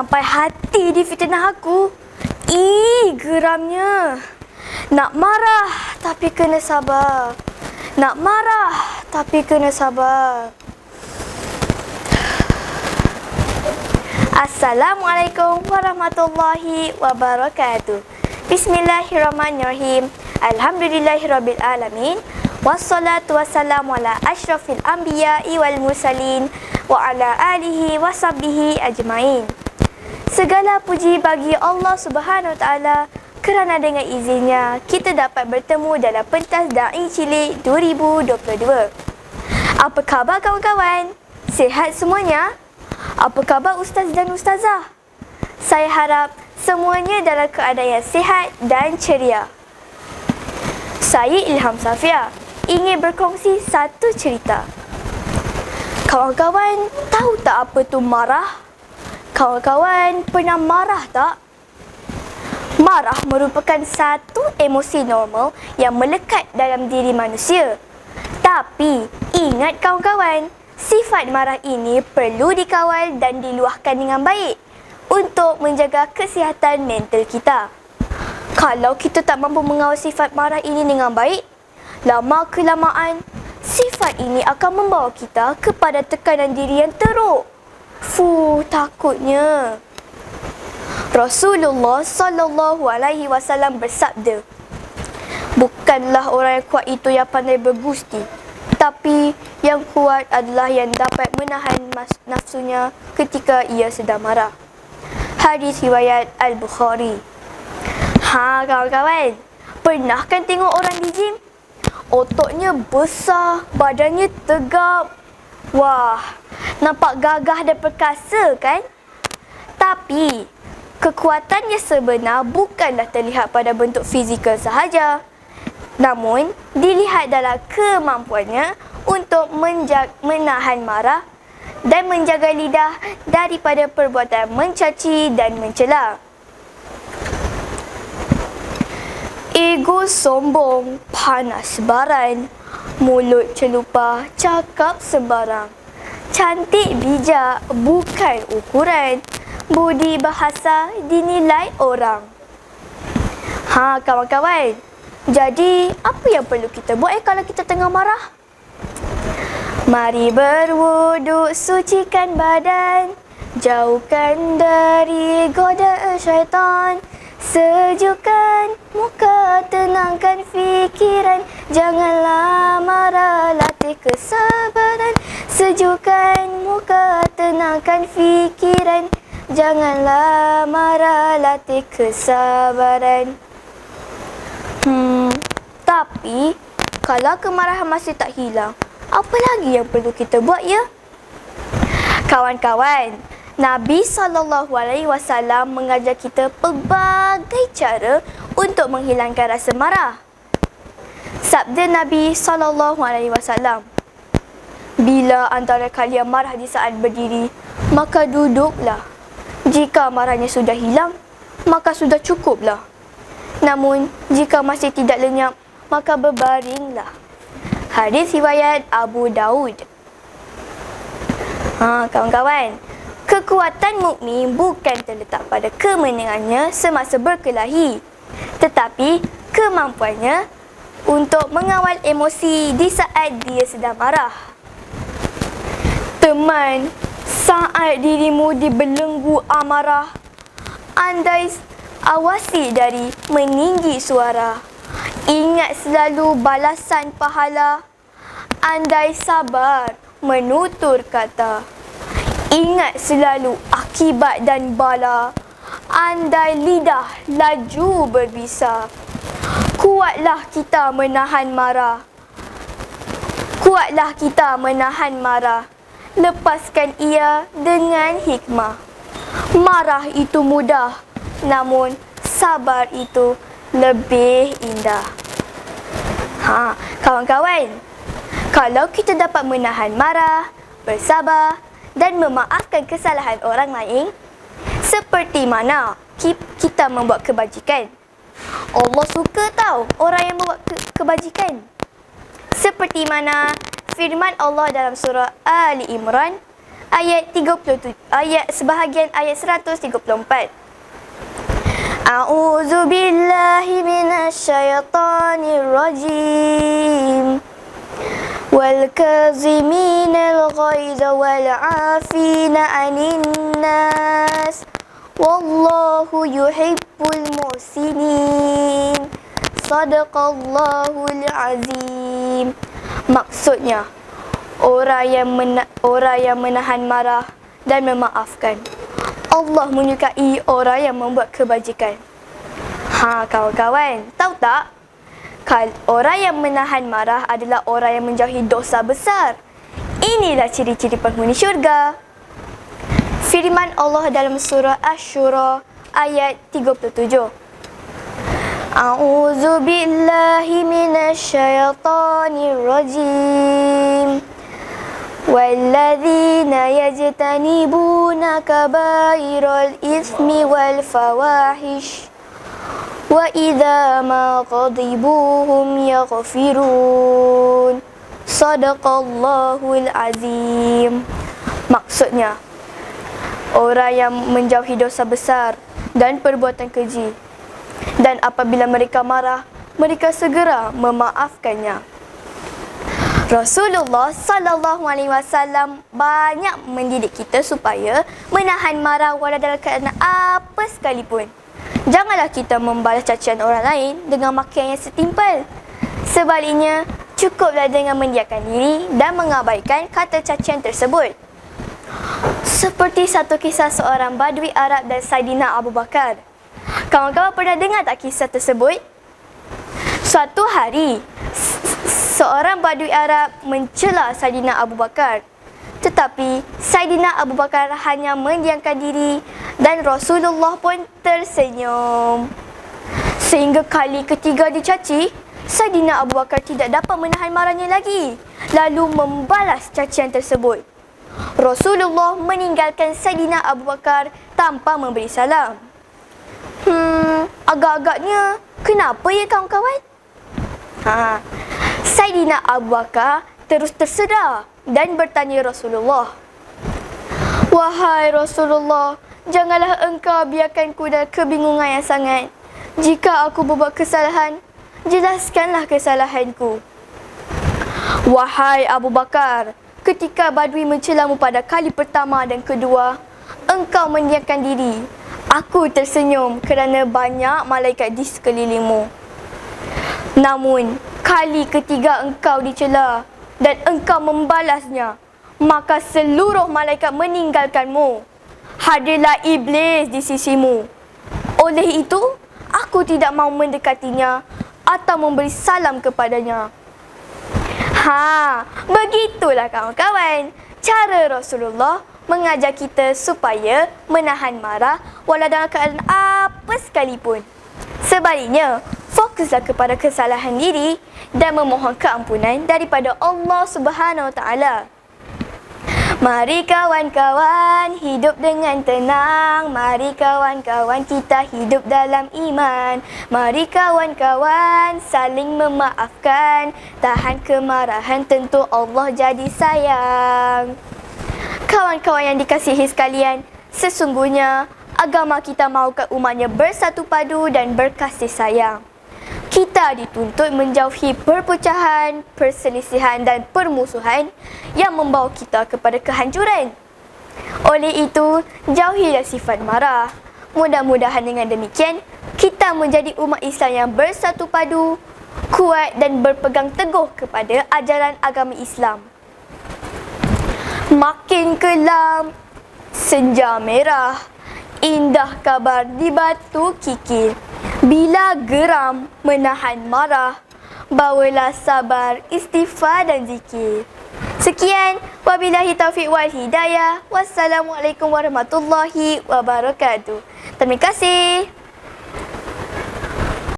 Sampai hati difitnah aku. Geramnya. Nak marah tapi kena sabar. Nak marah tapi kena sabar. Assalamualaikum warahmatullahi wabarakatuh. Bismillahirrahmanirrahim. Alhamdulillahirabbil alamin. Wassalatu wassalamu ala asyrafil anbiya'i wal mursalin wa ala alihi wa sahbihi ajmain. Segala puji bagi Allah Subhanahu wa taala kerana dengan izinnya kita dapat bertemu dalam pentas Da'i Cilik 2022. Apa khabar kawan-kawan? Sihat semuanya? Apa khabar ustaz dan ustazah? Saya harap semuanya dalam keadaan yang sihat dan ceria. Saya Ilham Safia ingin berkongsi satu cerita. Kawan-kawan tahu tak apa tu marah? Kawan-kawan pernah marah tak? Marah merupakan satu emosi normal yang melekat dalam diri manusia. Tapi ingat kawan-kawan, sifat marah ini perlu dikawal dan diluahkan dengan baik untuk menjaga kesihatan mental kita. Kalau kita tak mampu mengawal sifat marah ini dengan baik, lama kelamaan sifat ini akan membawa kita kepada tekanan diri yang teruk. Takutnya. Rasulullah sallallahu alaihi wasallam bersabda, bukanlah orang yang kuat itu yang pandai bergusti, tapi yang kuat adalah yang dapat menahan nafsunya ketika ia sedang marah. Hadis riwayat Al-Bukhari. Kawan-kawan, pernah kan tengok orang di gym? Ototnya besar, badannya tegap. Wah, nampak gagah dan perkasa kan? Tapi kekuatannya sebenar bukanlah terlihat pada bentuk fizikal sahaja, namun dilihat dalam kemampuannya untuk menahan marah dan menjaga lidah daripada perbuatan mencaci dan mencela. Ego sombong, panas baran, mulut celupa, cakap sembarang. Cantik bijak bukan ukuran, budi bahasa dinilai orang. Kawan-kawan, jadi apa yang perlu kita buat kalau kita tengah marah? Mari berwuduk, sucikan badan, jauhkan dari godaan syaitan. Sejukkan muka, tenangkan fikiran, janganlah marah, latih kesabaran. Sejukkan muka, tenangkan fikiran, janganlah marah, latih kesabaran. Tapi kalau kemarahan masih tak hilang, apa lagi yang perlu kita buat ya? Kawan-kawan, Nabi SAW mengajar kita pelbagai cara untuk menghilangkan rasa marah. Sabda Nabi SAW, bila antara kalian marah di saat berdiri, maka duduklah. Jika marahnya sudah hilang, maka sudah cukuplah. Namun, jika masih tidak lenyap, maka berbaringlah. Hadis riwayat Abu Daud. Kawan-kawan, kekuatan mukmin bukan terletak pada kemenangannya semasa berkelahi, tetapi kemampuannya untuk mengawal emosi di saat dia sedang marah. Teman, saat dirimu dibelenggu amarah, andai awasi dari meninggi suara. Ingat selalu balasan pahala, andai sabar menutur kata. Ingat selalu akibat dan bala, andai lidah laju berbisa. Kuatlah kita menahan marah. Kuatlah kita menahan marah. Lepaskan ia dengan hikmah. Marah itu mudah, namun sabar itu lebih indah. Kawan-kawan, kalau kita dapat menahan marah, bersabar dan memaafkan kesalahan orang lain, seperti mana kita membuat kebajikan. Allah suka tahu orang yang membuat kebajikan. Seperti mana firman Allah dalam surah Ali Imran, sebahagian ayat 134. A'udzu billahi minasyaitonir rajim. Wal kaziminal ghaiza wal 'afina 'anil nas. Wallahu yuhibbul muhsinin. Sadaqallahul azim. Maksudnya, orang yang menahan marah dan memaafkan. Allah menyukai orang yang membuat kebajikan. Kawan-kawan, tahu tak? Orang yang menahan marah adalah orang yang menjauhi dosa besar. Inilah ciri-ciri penghuni syurga. Firman Allah dalam surah Asy-Syura ayat 37. A'udzu billahi minasyaitonir rajim. وَالَّذِينَ يَجْتَنِبُونَ كَبَائِرَ الْإِثْمِ وَالْفَوَاحِشَ وَإِذَا مَا غَضِبُوا هُمْ يَغْفِرُونَ صَدَقَ اللَّهُ الْعَظِيمُ. Maksudnya, orang yang menjauhi dosa besar dan perbuatan keji, dan apabila mereka marah, mereka segera memaafkannya. Rasulullah sallallahu alaihi wasallam banyak mendidik kita supaya menahan marah walau dalam keadaan apa sekalipun. Janganlah kita membalas cacian orang lain dengan makian yang setimpal. Sebaliknya, cukuplah dengan mendiamkan diri dan mengabaikan kata cacian tersebut. Seperti satu kisah seorang Badui Arab dan Saidina Abu Bakar. Kawan-kawan pernah dengar tak kisah tersebut? Suatu hari, seorang Badui Arab mencela Saidina Abu Bakar. Tetapi Saidina Abu Bakar hanya mendiamkan diri dan Rasulullah pun tersenyum. Sehingga kali ketiga dicaci, Saidina Abu Bakar tidak dapat menahan marahnya lagi, lalu membalas cacian tersebut. Rasulullah meninggalkan Saidina Abu Bakar tanpa memberi salam. Agak-agaknya kenapa ya kawan-kawan? Saidina Abu Bakar terus tersedar dan bertanya Rasulullah, "Wahai Rasulullah, janganlah engkau biarkanku dalam kebingungan yang sangat. Jika aku berbuat kesalahan, jelaskanlah kesalahanku." "Wahai Abu Bakar, ketika Badui mencelamu pada kali pertama dan kedua, engkau mendiamkan diri. Aku tersenyum kerana banyak malaikat di sekelilingmu. Namun, kali ketiga engkau dicela dan engkau membalasnya, maka seluruh malaikat meninggalkanmu. Hadirlah iblis di sisimu. Oleh itu, aku tidak mahu mendekatinya atau memberi salam kepadanya." Begitulah kawan-kawan, cara Rasulullah mengajar kita supaya menahan marah walau dalam keadaan apa sekalipun. Sebaliknya, fokuslah kepada kesalahan diri dan memohon keampunan daripada Allah Subhanahu Wa Taala. Mari kawan-kawan hidup dengan tenang. Mari kawan-kawan kita hidup dalam iman. Mari kawan-kawan saling memaafkan. Tahan kemarahan, tentu Allah jadi sayang. Kawan-kawan yang dikasihi sekalian, sesungguhnya agama kita mahukan umatnya bersatu padu dan berkasih sayang. Kita dituntut menjauhi perpecahan, perselisihan dan permusuhan yang membawa kita kepada kehancuran. Oleh itu, jauhilah sifat marah. Mudah-mudahan dengan demikian, kita menjadi umat Islam yang bersatu padu, kuat dan berpegang teguh kepada ajaran agama Islam. Makin kelam, senja merah, indah kabar di Batu Kikir. Bila geram, menahan marah, bawalah sabar, istighfar dan zikir. Sekian, wabillahi taufiq wal hidayah. Wassalamualaikum warahmatullahi wabarakatuh. Terima kasih.